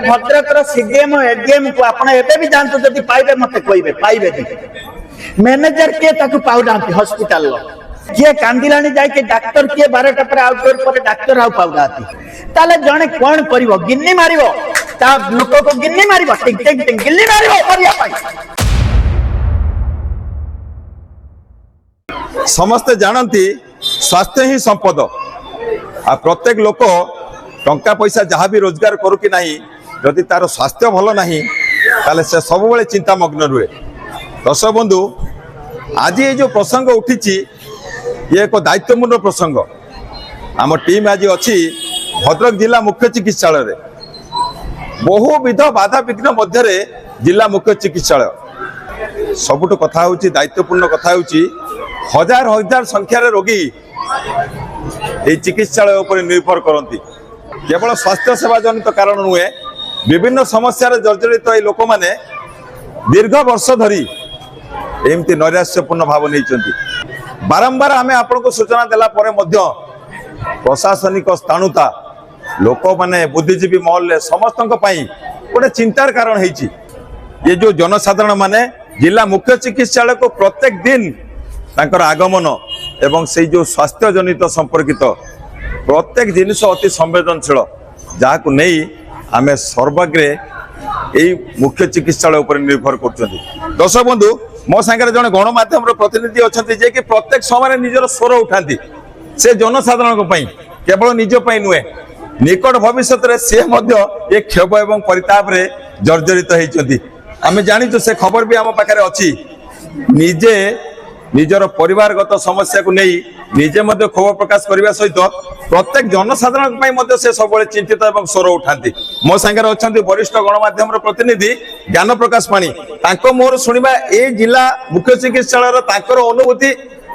Bhadrak CDM ADM को आपण एबे भी जानतो जदि पाइबे मते कहबे पाइबे नहीं मैनेजर के ताकू पाउडा हॉस्पिटल लो किए कांदिलानी जाय के डॉक्टर किए 12टा पर आउटडोर पर डॉक्टर आउ पाउडा ताले जणे कोन करिवो गिन्नी मारिवो ता लोक को गिन्नी मारिवो टिक टिक टिक गिन्नी मारिवो परिया पाई समस्ते जानती स्वास्थ्य ही संपद आ प्रत्येक लोक टंका पैसा जहाँ भी रोजगार करू कि नहीं जदि तार स्वास्थ्य भल नहीं ताले से सब बेले चिंतामग्न रुए। दर्शक बंधु आज ये जो प्रसंग उठी ये एक दायित्वपूर्ण प्रसंग आम टीम आज अच्छी भद्रक जिला मुख्य चिकित्सालय बहुविध बाधा विघ्न मध्य जिला मुख्य चिकित्सालय सबुठ कथा हूँ दायित्वपूर्ण कथा हूँ हजार हजार संख्यार रोगी ये चिकित्सालय उपर निर्भर करती केवल स्वास्थ्य सेवा जनित कारण नुहे विभिन्न समस्या जर्जरित ये लोक मैंने दीर्घ वर्ष धरी एमती नैराश्यपूर्ण भाव नहीं बारंबार आम आपको सूचना देला परे मध्य प्रशासनिक स्थाणुता लोक मैंने बुद्धिजीवी महल समस्त गोटे चिंतार कारण है ये जो जनसाधारण माने जिला मुख्य चिकित्सालय को प्रत्येक दिन तांकर आगमन एवं से जो स्वास्थ्य जनित संपर्कित प्रत्येक जिनिस अति संवेदनशील जहाँ को नहीं आम सर्वाग्रे यही मुख्य चिकित्सालय उपर निर्भर कर। दर्शक बंधु मो सांगे जड़े गणमाध्यम प्रतिनिधि अच्छा जे कि प्रत्येक समय निजर स्वर उठाती से जनसाधारण केवल निजपाई नुहे निकट भविष्य सी ये क्षोभ एवं परिताप रे जर्जरित होती आम जानी से खबर भी आम पाखे अच्छी निजे निजर परिवारगत समस्या को नहीं निजे क्षोभ प्रकाश करने सहित प्रत्येक जनसाधारण से सब चिंतित एवं स्वर उठाती मो सांगे अच्छा वरिष्ठ गणमाध्यम प्रतिनिधि ज्ञान प्रकाश पाणी मोर शुणा ए जिला मुख्य चिकित्सालय अनुभूति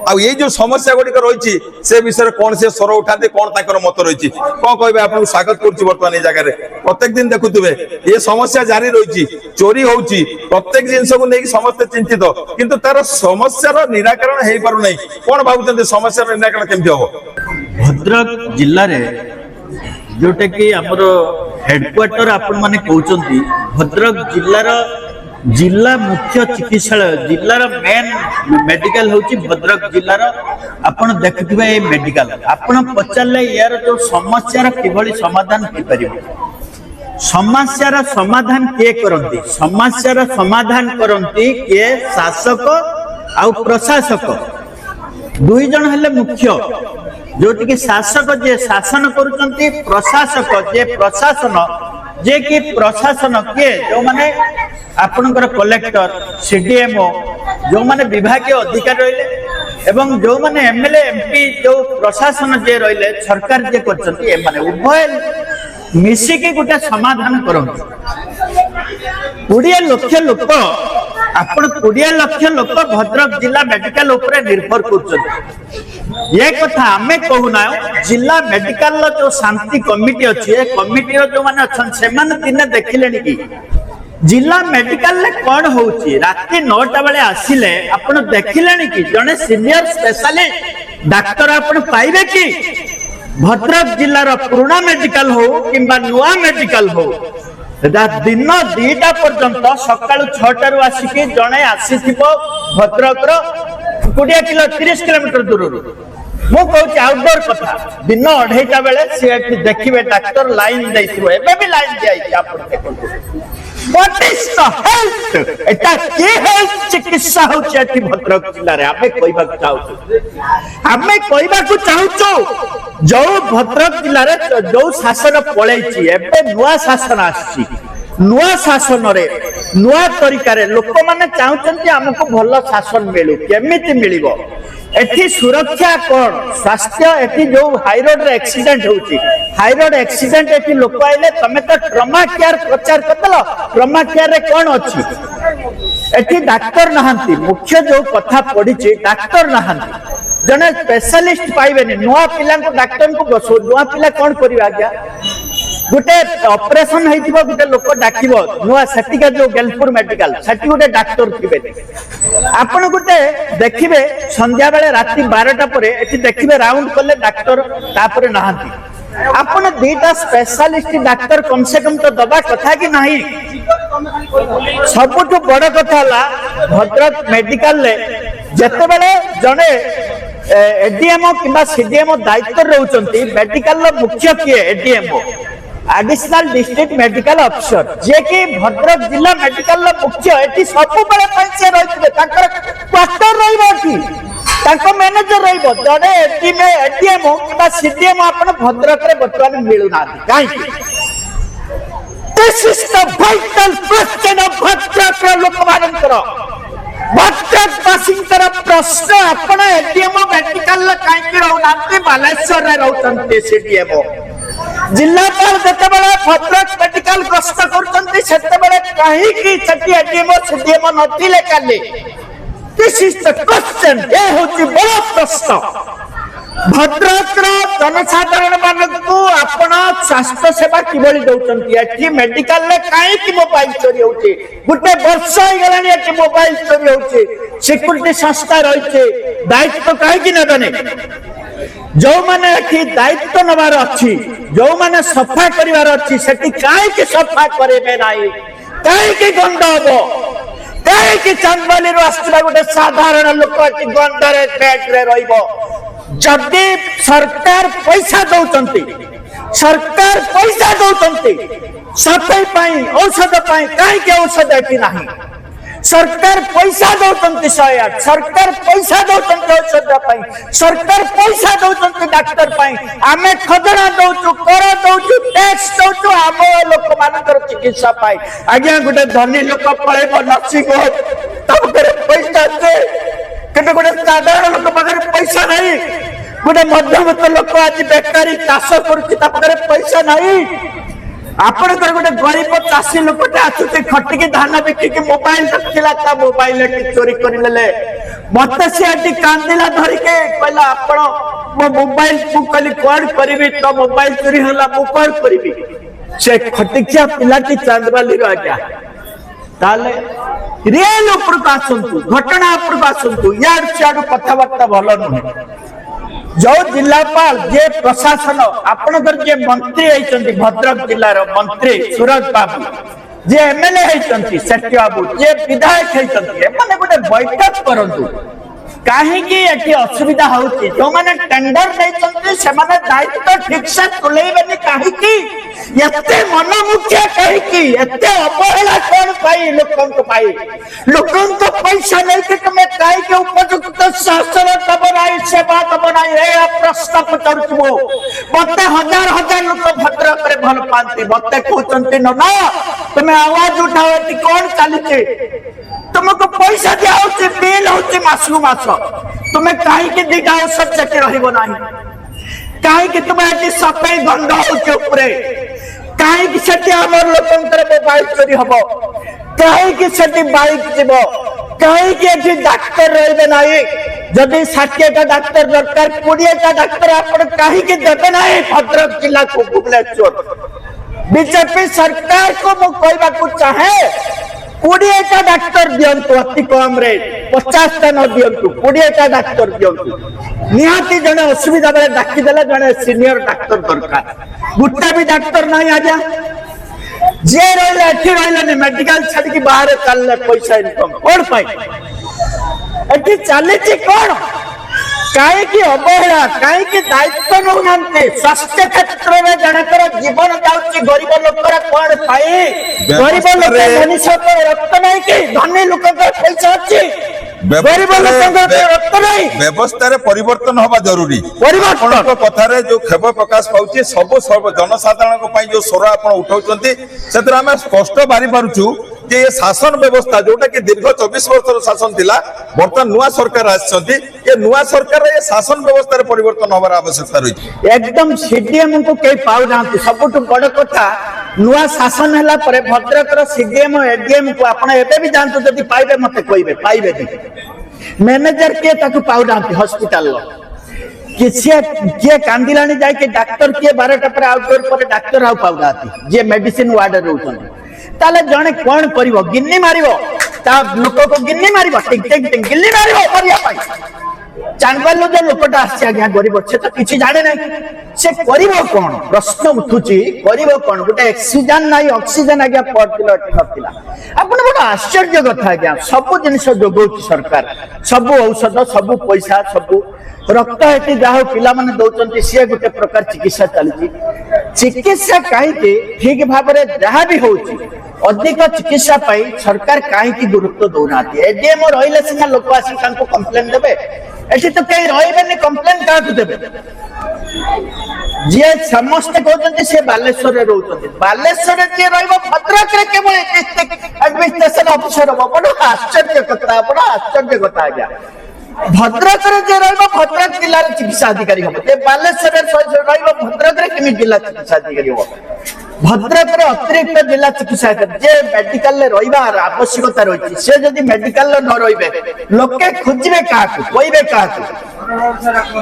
आउ ये जो समस्या गुड़िक रही से विषय कौन से स्वर उठाते कौन ताकर मत रही कौन कहे आपको स्वागत करुच्ची बर्तमान जगह प्रत्येक दिन देखुवे ये समस्या जारी रही चोरी हो प्रत्येक जिनस को लेकिन समस्ते चिंतित किंतु तार समस्यार निराकरण हो पार नहीं कौन भावुं समस्या निराकरण केमती हम भद्रक जिले में जोटा कि आमर हेडक्वार्टर आपण माने कहउचंती भद्रक जिलार जिला मुख्य चिकित्सालय जिलार मेन मेडिकल होची भद्रक जिलार आपण देखिथिबे ए मेडिकल आपण पचारले यार जो समस्यार किभली समाधान हो परिबो समस्यार समाधान के करंती समस्यार समाधान करंती के शासक आ प्रशासक दुई जन हेले मुख्य जोटी कि शासक जे शासन करूचंती प्रशासक जे प्रशासन जे कि प्रशासन के जो माने आपनकर कलेक्टर सीडीएमओ जो माने विभागीय अधिकारी रहिले एवं जो माने एमएलए एमपी जो प्रशासन जे रहिले सरकार जे करचंती ए माने उभय मिसी के गुटे समाधान करंती 20 लाख लोक आपण 20 लाख लोक भद्रक जिला मेडिकल ऊपर निर्भर करचंती ये कथा आमे कहूना जिला मेडिकल जो शांति कमिटी अच्छी कमिटी जो माने अछन से माने दिने देखिलेनी कि जिला मेडिकल ले कौन होची राति 9टा बेले आसिले आपण देखिलेनी कि जने सीनियर स्पेशलिस्ट डॉक्टर आपण पाइबे कि भद्रक जिलार पुराना मेडिकल हो किंबा नुआ मेडिकल हो दिन 2टा पर्यंत सकाळु 6टा रु आसिके जने आसीथिबो भद्रक रो 30 किलोमीटर दूर मु कहूँ आउटडोर कथा दिन 2:30 बेले सी देखिए डॉक्टर लाइन जाइथिबो एबे भी लाइन जाइछि आपण देखंतु व्हाट इज द हेल्थ एटा के हेल्थ चिकित्सा होछि एठी भद्रक जिल्ला रे आमे कहबा को चाहूछु जो भद्रक जिल्ला रे जो शासन पळैछि एबे नुवा शासन आछि नुआ शासन रे नुआ तरीका रे लोक माने चाहउछन्ती हमको भलो शासन मिलु केमिति मिलिबो एठी सुरक्षा कोन स्वास्थ्य एठी जो हाई रोड रे एक्सीडेंट होउची हाई रोड एक्सीडेंट एठी लोक आइले तमे तो ट्रमा केयर प्रचार करतलो ट्रमा केयर रे कोन अछि एठी डॉक्टर नहांती मुख्य जो कथा पडिची डॉक्टर नहांती जने स्पेशलिस्ट पाइबेनी नुआ पिला को डॉक्टर को बसो नुआ पिला कोन करिवा आज्ञा गोटे ऑपरेशन होइतिबो गोटे लोक डाकिबो नुआ सेटिका जो गेलपुर मेडिकल सेटी गोटे डॉक्टर थिबे आपण गोटे देखिबे संध्या बेले राति 12टा परे एठी देखिबे राउंड करले डॉक्टर तापरे नहांती आपण दीटा स्पेशलिस्ट डाक्टर कम से कम तो दबा कथा कि नहीं सबुठ बड़ कथा भद्रक मेडिकल जिते बड़े जड़े एडीएमओ कि सीडीएमओ दायित्व रोचंती मेडिकल मुख्य किए एडीएमओ एडिशनल डिस्ट्रिक्ट मेडिकल अफिसर जे कि भद्रक जिला मेडिकल मुख्य एटी सब बड़े पैसे रही क्वार्टर रही मैनेजर रहिबो जड़े एडीएमओ कि सीडीएमओ आपण भद्रक रे वर्तमान मिलु ना काई this is the vital question of Bhadrak लोक मानकर भद्रक वासिंकर प्रश्न आपण एडीएमओ मेडिकल काई कि रहउनांती बालेश्वर रे रहउतंती सीडीएमओ जिलापाल जते बेले भद्रक मेडिकल गस्त करतंती सेते बेले काहे कि छटी एडीएमओ सीडीएमओ नथिले काले This is the question. ये होची बड़ा प्रश्न भद्रक जनसाधारण मानकू आपण स्वास्थ्य सेवा किभली दउचंती एठी मेडिकल ले काहे कि मोबाइल चोरी होची गुटे वर्ष हो गलानी एठी मोबाइल चोरी होची सिक्युरिटी संस्था रहिছে दायित्व काहे कि नेबने जो माने एठी दायित्व नबार अछि जो माने सफा करिवार अछि सेठी काहे कि सफा करेबे नाही काहे कि गंध हबो कि चांदबाली आसला गोटे साधारण लोक गंडरे पेट्रे रहिबो जदि सरकार पैसा दउचंती सरकार पैसा दउचंती सफाई पाई औषध पाई काहे के औषध एठी नाही सरकार पैसा दउचंती 108 सरकार पैसा दउचंती औषध पाई सरकार पैसा दउचंती डॉक्टर पाई आमे खजरा दउचु कर दउचु टैक्स दउचु आम लोक मानकर चिकित्सा पाई आज्ञा गोटे धनी लोक पळेबो नर्सिंग होम तबरे पैसा दे केते गोटे साधारण लोक पाखरे पैसा नाही गोटे मध्यमत लोक आज बेकारी चाष करूची तबरे पैसा नाही आपण गोटे गरीब चाषी लोकटे आसुचे खटिकी धान बिकिकी मोबाइल रखिला ता मोबाइल चोरी करले मत से कांदिला धरिके कहला आपण मो मोबाइल को कली कोड करबी तो मोबाइल चोरी होला मु कोड करबी से खटिकिया पिलाटी चांदबाली रो आज्ञा ताले रियल ऊपर का आसंतु घटना ऊपर का आसंतु यार चाडू कथा बार्ता भलो न जो जिलापाल जे प्रशासन आपनकर जे मंत्री होइचंती भद्रक जिल्लार मंत्री सूरज बाबू जे एमएलए होइचंती सेट्टी बाबू जे विधायक होइचंती माने गोटे बैठक करंतु काहे कि एठी असुविधा होउची जो माने टेंडर देइचंती से माने दायित्व ठीक से तुलेबेनी काहे कि एते मनमुख्य काहे कि एते अवहेला कोन पाई लोकन को पैसा नै कि तुमे काहे के उपयुक्त शासन तबनाई सेवा तबनाई ए प्रश्न पचरछो मते हजार हजार लोक भद्रक रे भल पांती मते कहचंती न ना तुमे आवाज उठाओ एटी कोन चालिचे तुमको पैसा दिया होची बिल होची मासु मास तुमे काहे के दिगा औषध चके रहिबो नाही काहे कि तुमे एटी सफाई गंध होची ऊपरे काहे कि सेटी हमर लोकंतर मोबाइल चोरी हबो काहे कि सेटी बाइक जीवो काहे कि एटी डॉक्टर रहबे नाही जदि 60 टा डॉक्टर दरकार 20 टा डॉक्टर आपण काहे कि देबे नाही भद्रक जिला को भुवनेश्वर बीजेपी सरकार को मु कहबा को चाहे 20 टा डॉक्टर दियंतु अति कम रे 50 टा न दियंतु 20 टा डॉक्टर दियंतु निहाती जने असुविधा बेले डाकी देला जने सीनियर डॉक्टर दरकार गुट्टा भी डॉक्टर नाही आजा जे रहले एठी रहले मेडिकल छाडी की बाहर चलले पैसा इनकम कोन पाई एठी चले छी कोन काहे की अवहेला काहे की दायित्व न होनते स्वास्थ्य क्षेत्र में जनकर जीवन जाउची गरीब लोकरा कोन पाई गरीब लोक मनुष्य को रक्त नाही कि धनी लोक को पैसा अछि गरीब लोक को रक्त नाही व्यवस्था रे परिवर्तन होबा जरूरी परिवर्तन को कथा रे जो खेब प्रकाश पाउची सब सर्व जनसाधारण को पई जो स्वर आपण उठाउचंती सेतरा हम स्पष्ट बारी पारुछु जे ये शासन व्यवस्था जोटा कि दीर्घ 24 वर्षर शासन थिला वर्तमान नुआ सरकार आछंती ये नुआ सरकार रे शासन व्यवस्था रे परिवर्तन होबार आवश्यकता रही एकदम सीडीएम को के पाउ जानती सबटु बड़ कथा नुआ शासन हला परे भद्रक रो सीडीएम एडीएम को आपण एबे भी जानतो जदी पाइबे मते कहबे पाइबे दी मैनेजर के ताकू पाउ जानती हॉस्पिटल लो किसी के कांदिलानी जाय के डॉक्टर के 12टा पर आउटडोर पर डॉक्टर आउ पाउ जाती जे मेडिसिन वार्ड रहउछन ताले जने कोन करिवो गिन्नी मारिवो ता लोक को गिन्नी मारिवो टिक टिक टिक गिन्नी मारिवो परिया पाई चांदबालू जो लोकटा आज्ञा गरीब से तो किसी जाने ना से करिब कौन प्रश्न उठुची करिब कौन गोटे ऑक्सीजन नहीं ऑक्सीजन आज्ञा पड़तिला नथिला आपण बड़ा आश्चर्य कथा आज्ञा सब जिनिस जोगौची सरकार सब औषध सब पैसा सब रक्त हेती जहा पिला माने दउचंती से गोटे प्रकार चिकित्सा चलती चिकित्सा कहीं ठीक भाव में जहाँ भी होची अधिक चिकित्सा पाई सरकार कहीं गुरुत्व दौना एडीएम रही सीना लोक आसी कंप्लेन देवे एठी तो कहीं रही कंप्लेन क्या देवे जी समस्ते कहते से बालेश्वर रोचे बालेश्वर जी भद्रक केवल एडमिनिस्ट्रेशन ऑफिसर हम बड़ा आश्चर्य कथा बड़ा आश्चर्य कथा आज्ञा भद्रक भद्रक जिलार चिकित्सा अधिकारी हम बालेश्वर भद्रक केमी जिला चिकित्सा अधिकारी हम भद्रक अतिरिक्त जिला चिकित्सा जे मेडिकल रही आवश्यकता रही से जदि मेडिकल न रही लोके खोजे क्या कहबे क्या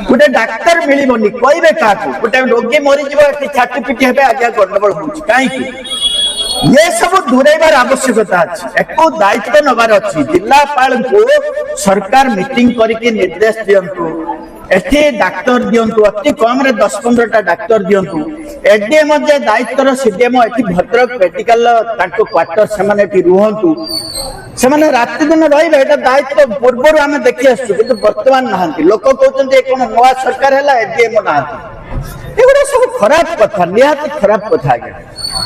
गोटे डाक्तर मिलबनी कहबे क्या गोटे रोगी मरीज छाटी पिटी हे आज्ञा गंडगोल हो कहीं ये सब दूरेबार आवश्यकता अच्छी एक दायित्व नबार अच्छी जिलापाल को सरकार मीटिंग करके निर्देश दिंतु एठी डाक्तर दिंतु अति कम रे 10-15टा डाक्तर दिंतु एडीएम जे दायित्वर सीडीएम एठी भद्रक मेडिकल तांको क्वार्टर से माने एठी रुहंतु से माने राति दिन रहिबे एटा दायित्व पूर्वरु आमे देखि आसु किंतु वर्तमान नाहंती लोक कहउछन जे कोन नवा सरकार हैला एडीएम नाहंती एगुडा सब खराब कथा निहाती खराब कथा गया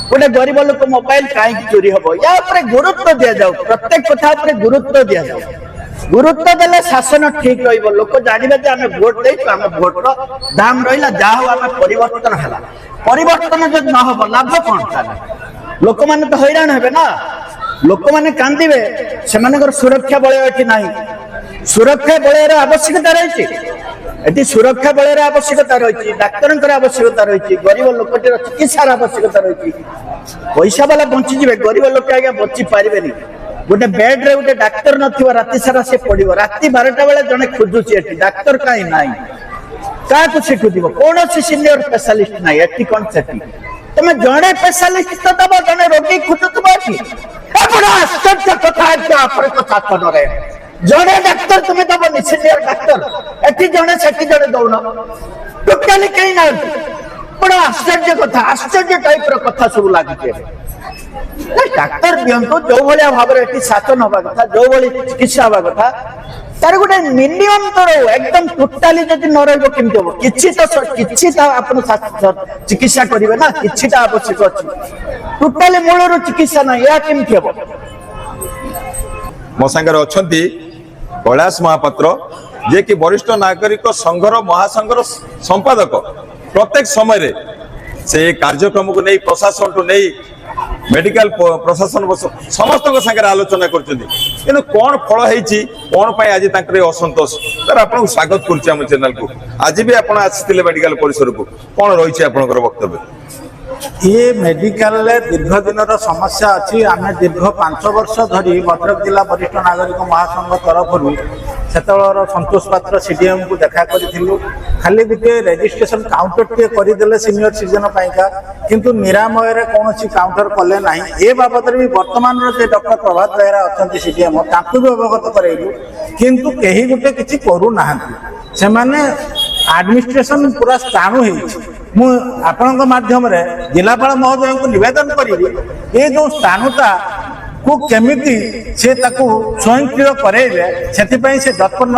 गोटे गरीब लोक मोबाइल कहीं चोरी हम या गुरुत्व दि जाऊ प्रत्येक कथा गुरुत्व दि जाऊ गुरुत्व देले शासन ठीक रहिबो लोक जानिबे जे आमे वोट देइछु आमे वोट रो दाम रहिला जाहो आमे परिवर्तन हला परिवर्तन जो न हो लाभ कोन ताले लोक माने तो हैरान हेबे ना लोक माने कांदिबे से मानकर सुरक्षा बल एठी नाही सुरक्षा बलर आवश्यकता रहिछि एटी सुरक्षा बलर आवश्यकता रही डाक्तर आवश्यकता रही गरीब लोकटर चिकित्सार आवश्यकता रही पैसा वाला बंचीजे गरीब लोक आज्ञा बची पारे गोटे बेड रे गोटे डाक्तर नथिबो राति सारा से पड़िबो राति 12टा बेले जने खोजुची एटी डाक्तर काई नाही का कुछ खोजिबो कौन से सीनियर स्पेशलिस्ट नाही एटी कोन सेटी तमे जने स्पेशलिस्ट तो दबो जने रोगी खोजुतबो एटी बड़ा आश्चर्य कथा है आपरे कथा न रे जने डाक्तर तुम्हें दबो सीनियर डाक्तर एटी जने सेटी जने दौना टोटली कहीं ना बड़ा आश्चर्य कथा आश्चर्य टाइप रो कथा सब लागी डाक्तर दिंतु जो भाया भाव में शासन हवा कथा जो भाई चिकित्सा हवा कथा तार गोटे मिनिमम तो एकदम टोटाली जदि न रही हम किसी चिकित्सा करेंगे ना कि आवश्यक अच्छी टोटाली मूलर चिकित्सा ना या केमती हम मो सांगे अच्छा कैलाश महापात्र जे कि वरिष्ठ नागरिक संघर महासंघर संपादक प्रत्येक समय से कार्यक्रम को नहीं प्रशासन को नहीं मेडिकल प्रशासन समस्त सागर आलोचना कर कौन फल है कौन आज असंतोष सर आपको स्वागत करुच्चे चैनल को आज भी आप आसते मेडिकल परिसर को कौन रही है आपंकर वक्तव्य ये मेडिकल दीर्घ दिन समस्या अच्छी आम दीर्घ 5 वर्ष धरी भद्रक जिला वरिष्ठ नागरिक महासंघ तरफ से संतोष पात्र सीडीएम को देखा करूँ खाली गोटे रेजिस्ट्रेशन काउंटर टे करदे सीनियर सिटीजन पाइका किंतु निरामय कौन काउंटर कले ना ए बाबद भी वर्तमान डॉक्टर प्रभात बेहरा अच्छा सीडीएम भी अवगत करेलु किंतु कहीं गोटे किसी करूना से एडमिनिस्ट्रेशन पूरा स्थाणु आपण माध्यम जिलापाल महोदय को निवेदन करी ये जो स्थानुटा को केमिति से ताकू स्वयंक्रिय करेबे सेतिपई से दत्पन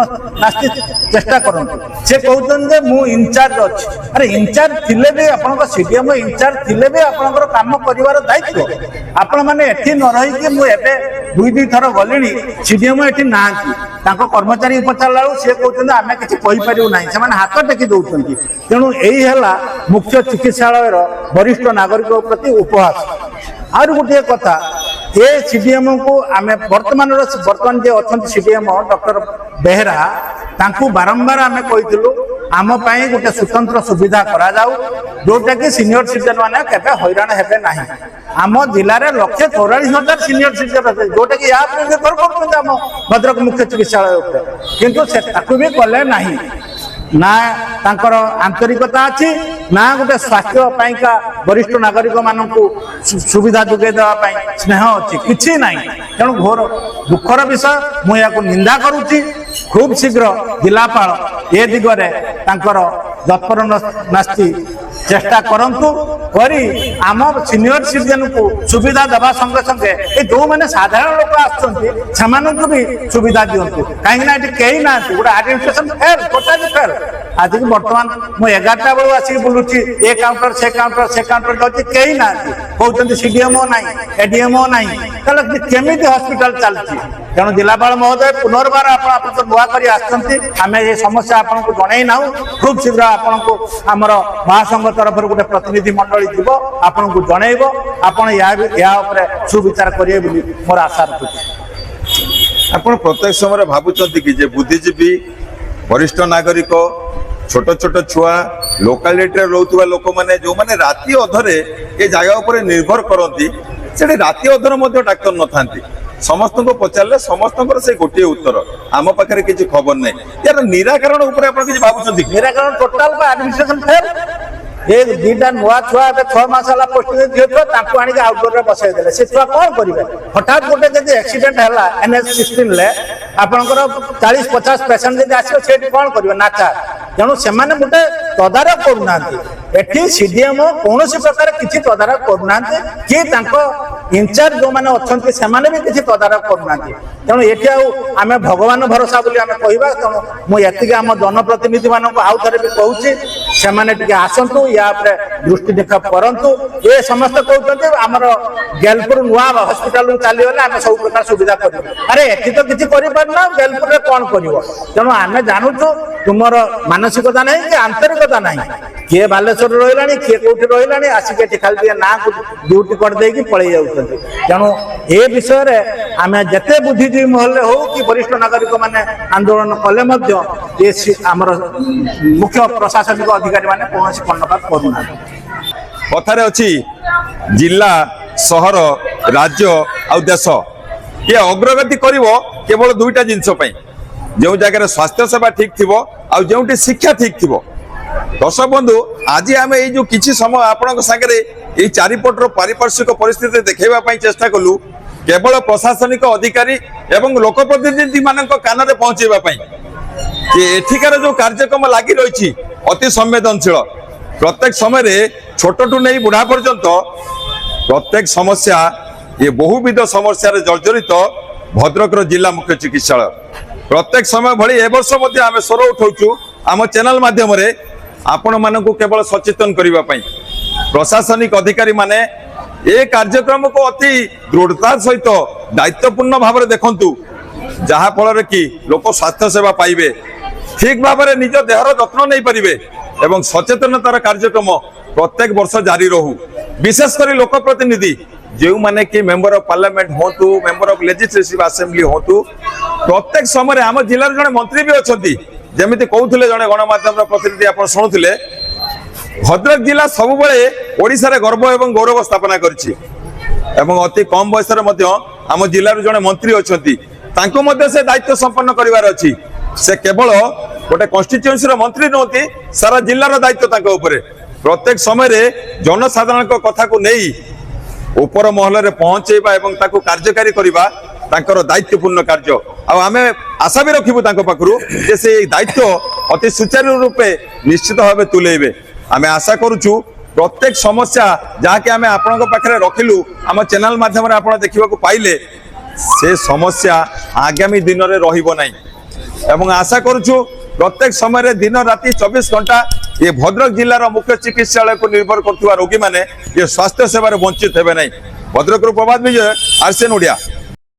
नास्ति चेष्टा करंतु से कहउतन जे मु इंचार्ज अछि अरे इंचार्ज थिले बे आपन सीडीएम इंचार्ज थिले बे आपनकर काम करिवार दायित्व आपण माने एठी न रही कि मु एबे दुई थर गलिनी सीडीएम एठी नांती ताको कर्मचारी पचालाउ से कहउतन आमे किछि कहि परिउ नाही से माने हाथ टेकी दउतंती तेनु एही हला मुख्य चिकित्सालय रो वरिष्ठ नागरिक प्रति उपहास आर गोटे कथा ये सीडीएम को आम वर्तमान जे अच्छा सीडीएम डॉक्टर बेहरा तांकु बारंबार आम कहीलु आम गोटे स्वतंत्र सुविधा करा जाऊ जोटा कि सीनियर सिटीजन मैंने केबे हैरान हेबे नाही आम जिले में 144,000 सीनियर सिटीजन अच्छे जोटा कि या निर्भर कर भद्रक मुख्य चिकित्सालय किंतु से भी कले नहीं ना तांकर आंतरिकता अच्छी ना गोटे स्वास्थ्य पाइका वरिष्ठ नागरिक मानक सुविधा जोगे देवाई स्नेह अच्छी किसी ना तेणु घोर दुखर विषय मुझे निंदा करुच्ची खूब शीघ्र जिलापाल ए दिगरे तांकर तत्पर नास्ति चेष्टा करंतु करी आम सीनियर सिटीजन को सुविधा देवा संगे संगे ये जो मैंने साधारण लोक आसमान भी सुविधा दिंतु कहीं कहीं ना गोटे आडमिनिस्ट्रेशन फेल टोटाली फेल आज की बर्तमान मुझे 11टा बेलू आसिक बुलूची ए काउंटर से काउंटर जाऊँगी कहीं ना कहते सीडीएमओ ना एडीएमओ ना केमी हस्पिटाल चलती तेणु जिलापाल महोदय पुनर्बार आप तो नुआ कर आम ये समस्या आपको जन ना खूब शीघ्र आपको आमर महासंघ तरफ गोटे प्रतिनिधि मंडली जीव आपको जनइब आप सुविचार करेंगे मोर आशा रखुच्छी। आप प्रत्येक समय भावुं कि बुद्धिजीवी वरिष्ठ नागरिक छोट छोट छुआ लोकालिटी रोकवा लोक मैंने जो मैंने राति अधरे ये जगह पर निर्भर करती से राति अधर डाक्तर न था समस्त को पचारे समस्त से गोटे उत्तर आम पाखे किसी खबर नहीं यार निराकरण भावुं निराकरण टोटाल एडमिनिस्ट्रेशन फेल ये दुईटा नुआ छुआ 6 मास है पोस्टिंग झील छुआ आनिक आउटडोर बसई देले से छुआ कौन करेंगे हठात गोटे जब एक्सीडेंट है NH16 आपंकर 40-50 पेसेंट जब आस कौन करेंगे नाचा तेणु से गोटे तदारख करना एटी सीडीएमओ कौन प्रकार किसी तदारख करना कि इनचार्ज जो मैंने अच्छा से भी किसी तदारख करना तेणु ये आम भगवान भरोसा बोली आम कहवा तेणु मुझे आम जनप्रतिनिधि मान आउ थे भी कहूँ से आसतु या दृष्टि निक्षेप करंतु ये समस्त कहते आमर गेलपुर नुआ हस्पिटाल चलीगले आम सब प्रकार सुविधा कर अरे एति तो किसी करना गेलपुर में कौन कर तेणु आम जानूँ तुमर मानसिकता नहीं कि आंतरिकता नहीं किए बालेश्वर रही किए कौटी रही आसिक खाली ना ड्यूटी करदे पलि जाऊँ तेणु ए विषय में आम जिते बुद्धिजीवी महल हो कि वरिष्ठ नागरिक मैंने आंदोलन कले ये आमर मुख्य प्रशासनिक अधिकारी मैंने कौन कर्णपात करूना कथार अच्छी जिला सहर राज्य आ देश ये अग्रगति केवल दुईटा जिनस जो जगह स्वास्थ्य सेवा ठीक थी जो शिक्षा ठीक थी दर्शक बंधु आज आम ये किसी समय आपण सागे चारिपटर पारिपार्श्विक परिस्थिति देखा चेष्टा कलु केवल प्रशासनिक अधिकारी एवं लोकप्रतिनिधि मान कान में पहुंचाई एठिकार जो कार्यक्रम लगी रही अति संवेदनशील प्रत्येक समय छोटू नहीं बुढ़ा पर्यंत प्रत्येक समस्या ये बहुविध समस्या जर्जरित भद्रक जिला मुख्य चिकित्सालय प्रत्येक समय भली ए वर्ष आम स्वर उठाऊँ आम चैनल माध्यम आपण मानक केवल सचेतन करने प्रशासनिक अधिकारी माने ए कार्यक्रम को अति दृढ़ता सहित दायित्वपूर्ण भाव देखु जहा फल कि लोक स्वास्थ्य सेवा पाइबे ठीक भाव में निज देहर जत्न नहीं पारे एवं सचेतनतार कार्यक्रम प्रत्येक वर्ष जारी रहू विशेषकर लोक प्रतिनिधि जो माने कि मेंबर ऑफ पार्लियामेंट होतु मेंबर ऑफ लेजिस्लेटिव असेंबली होतु प्रत्येक समय आम जिलार जड़े मंत्री भी अच्छा जमी कहते जड़े गणमाध्यम प्रतिनिधि आप शुणुले भद्रक जिला सब ओडिशा रे गर्व एवं गौरव स्थापना करछि एवं अति कम बयस आम जिलार जड़े मंत्री अच्छा से दायित्व संपन्न करार अच्छी से केवल गोटे कन्स्टिट्यूएंसी मंत्री नुहति सारा जिलार दायित्व प्रत्येक समय जनसाधारण कथा को नहीं ऊपर महल में पहुंचेबा एवं ताको कार्यकारी करबा तांकर दायित्वपूर्ण कार्य आम आशा भी रखिबु तांको पाखरु जे से दायित्व अति सुचारू रूपे निश्चित भाव तुलेबे आम आशा करूछु प्रत्येक समस्या जहाँकि आम आपण पाखे रखिलु आम चैनल माध्यम आप देखा पाइले से समस्या आगामी दिन में रहिबो नहीं एवं आशा करूछु प्रत्येक समय दिन राति 24 घंटा ये भद्रक जिलार मुख्य चिकित्सालय को निर्भर करथुवा रोगी माने ये स्वास्थ्य सेवा वंचित हेबे नहीं। भद्रक प्रभात विजय आरसीएन ओडिया।